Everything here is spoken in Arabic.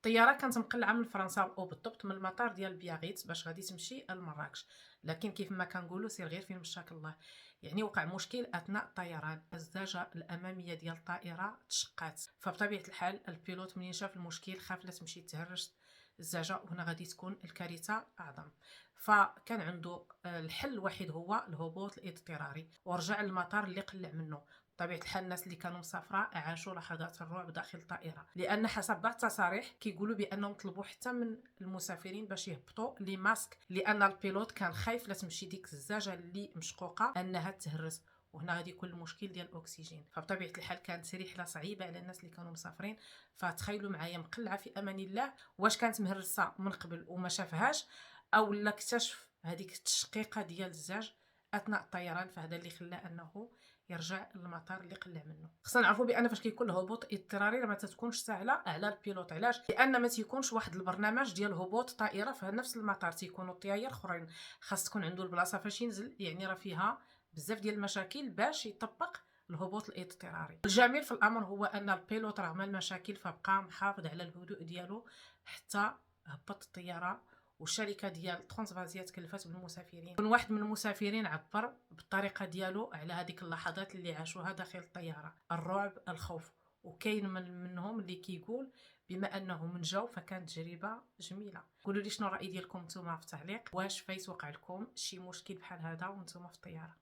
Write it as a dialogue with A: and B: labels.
A: الطياره كانت مقلعه من فرنسا او بالضبط من المطار ديال بياغيت باش غادي تمشي لمراكش، لكن كيف ما كنقولوا سير غير فين مشاك الله. يعني وقع مشكل اثناء الطيران، الزجاجه الاماميه ديال الطائره تشقات، فبطبيعه الحال البيلوت منين شاف المشكل خاف لا تمشي تهرش الزجاجه، وهنا غادي تكون الكارثه اعظم. فكان عنده الحل الوحيد هو الهبوط الاضطراري، ورجع للمطار اللي قلع منه. بطبيعه الحال الناس اللي كانوا مسافره عاشوا لحظات الرعب داخل الطائره، لان حسب بعض التصاريح كيقولوا بانهم طلبوا حتى من المسافرين باش يهبطوا لي ماسك، لان البيلوت كان خايف لا تمشي ديك الزجاجه اللي مشقوقه انها تهرس، وهنا غادي يكون المشكل ديال الاكسجين. فبطبيعه الحال كانت رحله صعيبه على الناس اللي كانوا مسافرين. فتخيلوا معايا مقلعه في امان الله، واش كانت مهرسه من قبل وما شافهاش، او لا اكتشف هذيك التشقيقه ديال الزجاج اثناء الطيران، فهذا اللي خلاه انه يرجع للمطار اللي قلع منه. خصنا نعرفوا بان فاش كيكون الهبوط اضطراري ما تتكونش سهله على البيلوت. علاش؟ لان ما تيكونش واحد البرنامج ديال هبوط طائره في نفس المطار، تيكونوا الطياير اخرين خاص تكون عنده البلاصه فاش ينزل، يعني راه فيها بزاف ديال المشاكل باش يطبق الهبوط الاضطراري. الجميل في الامر هو ان البيلوت رغم المشاكل فبقى محافظ على الهدوء ديالو حتى هبط الطياره. والشركه ديال ترانسفازيا تكلفت بالمسافرين. كل واحد من المسافرين عبر بالطريقه ديالو على هذيك اللحظات اللي عاشوها داخل الطياره، الرعب، الخوف. وكاين منهم اللي كيقول بما انهم نجاو فكانت تجربه جميله. قولوا لي شنو الراي ديالكم نتوما في التعليق، واش فايت وقع لكم شي مشكل بحال هذا وانتم في الطياره؟